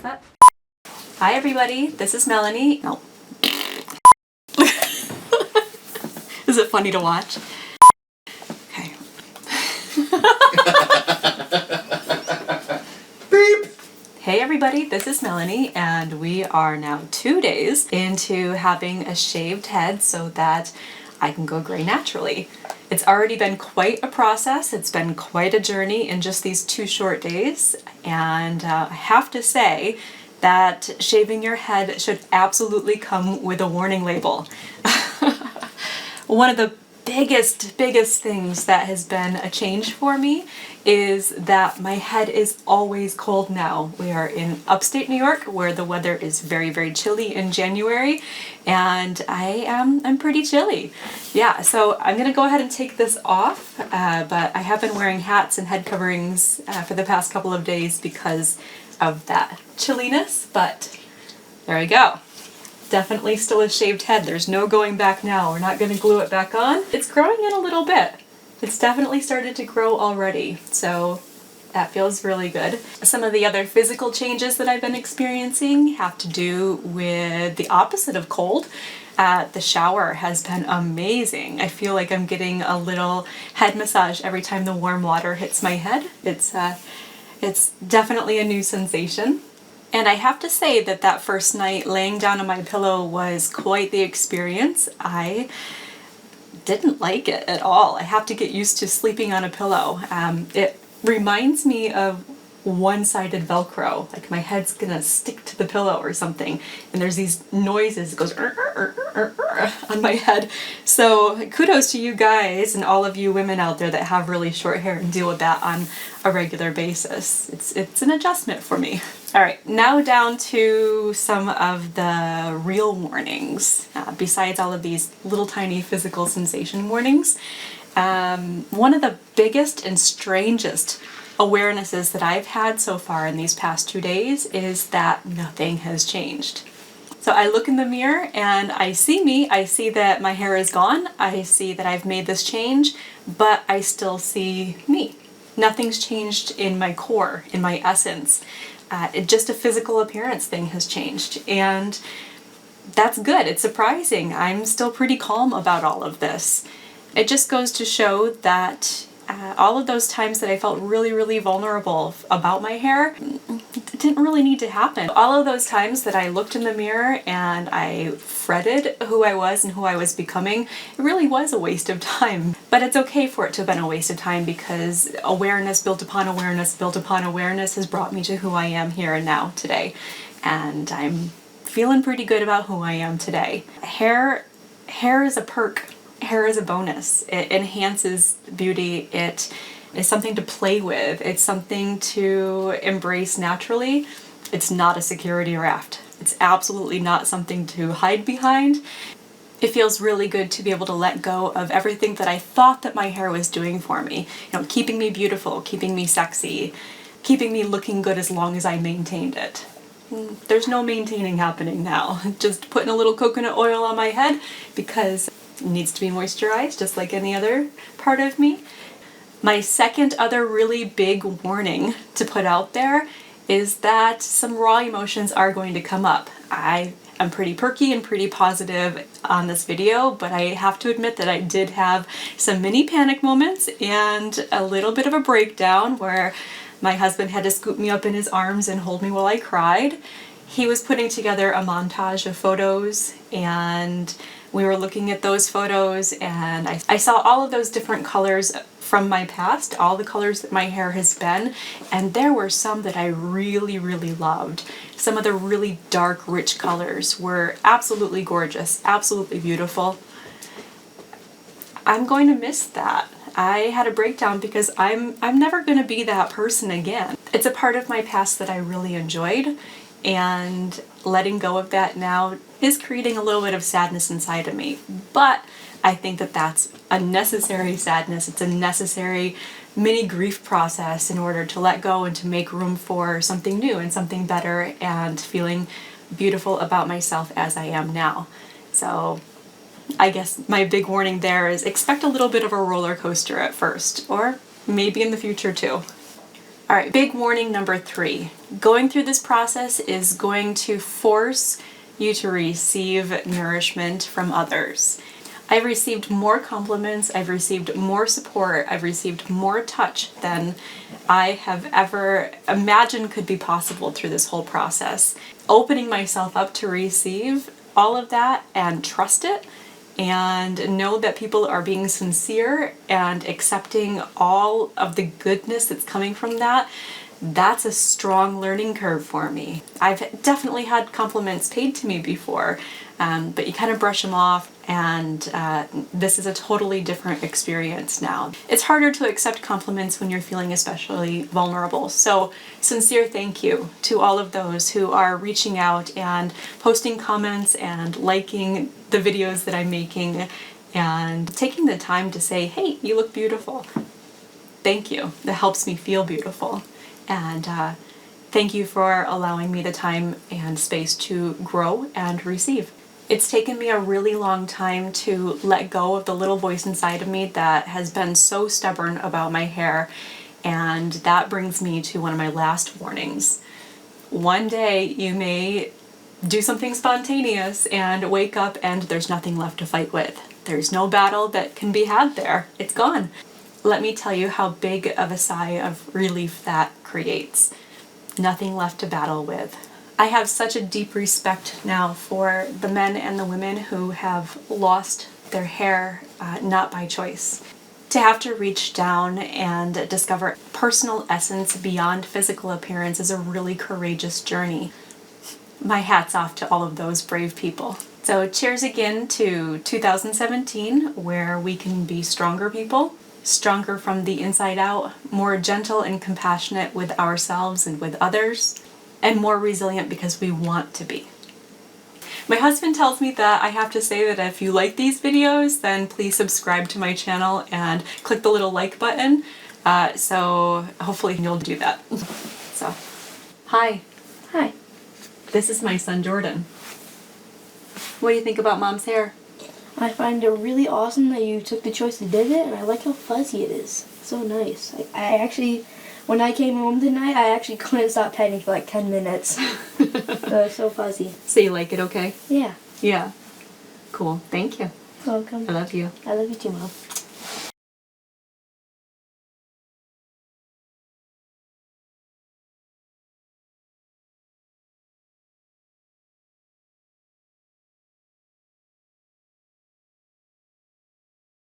that. Hi everybody, this is Melanie. No. Is it funny to watch? Okay. Beep! Hey everybody, this is Melanie, and we are now 2 days into having a shaved head so that I can go gray naturally. It's already been quite a process. It's been quite a journey in just these 2 short days, and I have to say that shaving your head should absolutely come with a warning label. One of the biggest things that has been a change for me is that my head is always cold now. We are in upstate New York where the weather is very chilly in January, and I'm pretty chilly. Yeah, so I'm gonna go ahead and take this off, but I have been wearing hats and head coverings for the past couple of days because of that chilliness, but there we go. Definitely still a shaved head. There's no going back now. We're not going to glue it back on. It's growing in a little bit. It's definitely started to grow already, so that feels really good. Some of the other physical changes that I've been experiencing have to do with the opposite of cold. The shower has been amazing. I feel like I'm getting a little head massage every time the warm water hits my head. It's definitely a new sensation. And I have to say that that first night laying down on my pillow was quite the experience. I didn't like it at all. I have to get used to sleeping on a pillow. It reminds me of one-sided Velcro, like my head's gonna stick to the pillow or something, and there's these noises, it goes on my head. So kudos to you guys and all of you women out there that have really short hair and deal with that on a regular basis. It's an adjustment for me. All right, now down to some of the real warnings, besides all of these little tiny physical sensation warnings. One of the biggest and strangest awarenesses that I've had so far in these past 2 days is that nothing has changed. So I look in the mirror and I see me, I see that my hair is gone, I see that I've made this change, but I still see me. Nothing's changed in my core, in my essence. Just a physical appearance thing has changed, and that's good. It's surprising. I'm still pretty calm about all of this. It just goes to show that all of those times that I felt really vulnerable about my hair, it didn't really need to happen. All of those times that I looked in the mirror and I fretted who I was and who I was becoming, it really was a waste of time. But it's okay for it to have been a waste of time because awareness built upon awareness built upon awareness has brought me to who I am here and now today. And I'm feeling pretty good about who I am today. Hair is a perk. Hair is a bonus. It enhances beauty. It is something to play with. It's something to embrace naturally. It's not a security raft. It's absolutely not something to hide behind. It feels really good to be able to let go of everything that I thought that my hair was doing for me. You know, keeping me beautiful, keeping me sexy, keeping me looking good as long as I maintained it. There's no maintaining happening now. Just putting a little coconut oil on my head because it needs to be moisturized just like any other part of me. My second other really big warning to put out there is that some raw emotions are going to come up. I am pretty perky and pretty positive on this video, but I have to admit that I did have some mini panic moments and a little bit of a breakdown where my husband had to scoop me up in his arms and hold me while I cried. He was putting together a montage of photos, and we were looking at those photos, and I saw all of those different colors from my past, all the colors that my hair has been, and there were some that I really loved. Some of the really dark, rich colors were absolutely gorgeous, absolutely beautiful. I'm going to miss that. I had a breakdown because I'm never going to be that person again. It's a part of my past that I really enjoyed, and letting go of that now is creating a little bit of sadness inside of me. But I think that that's a necessary sadness. It's a necessary mini grief process in order to let go and to make room for something new and something better and feeling beautiful about myself as I am now. So I guess my big warning there is expect a little bit of a roller coaster at first, or maybe in the future too. All right, big warning number 3. Going through this process is going to force you to receive nourishment from others. I've received more compliments, I've received more support, I've received more touch than I have ever imagined could be possible through this whole process. Opening myself up to receive all of that and trust it and know that people are being sincere and accepting all of the goodness that's coming from that, that's a strong learning curve for me. I've definitely had compliments paid to me before, but you kind of brush them off, and this is a totally different experience now. It's harder to accept compliments when you're feeling especially vulnerable. So, sincere thank you to all of those who are reaching out and posting comments and liking the videos that I'm making and taking the time to say, hey, you look beautiful. Thank you. That helps me feel beautiful. And thank you for allowing me the time and space to grow and receive. It's taken me a really long time to let go of the little voice inside of me that has been so stubborn about my hair, and that brings me to one of my last warnings. One day you may do something spontaneous and wake up and there's nothing left to fight with. There's no battle that can be had there. It's gone. Let me tell you how big of a sigh of relief that creates. Nothing left to battle with. I have such a deep respect now for the men and the women who have lost their hair not by choice. To have to reach down and discover personal essence beyond physical appearance is a really courageous journey. My hat's off to all of those brave people. So cheers again to 2017, where we can be stronger people, stronger from the inside out, more gentle and compassionate with ourselves and with others, and more resilient because we want to be. My husband tells me that I have to say that if you like these videos, then please subscribe to my channel and click the little like button. So hopefully you'll do that. So, hi. Hi. This is my son Jordan. What do you think about Mom's hair? I find it really awesome that you took the choice and did it, and I like how fuzzy it is. So nice. I actually, when I came home tonight, I actually couldn't stop petting for like 10 minutes. It's so fuzzy. So you like it okay? Yeah. Yeah. Cool. Thank you. Welcome. I love you. I love you too, Mom.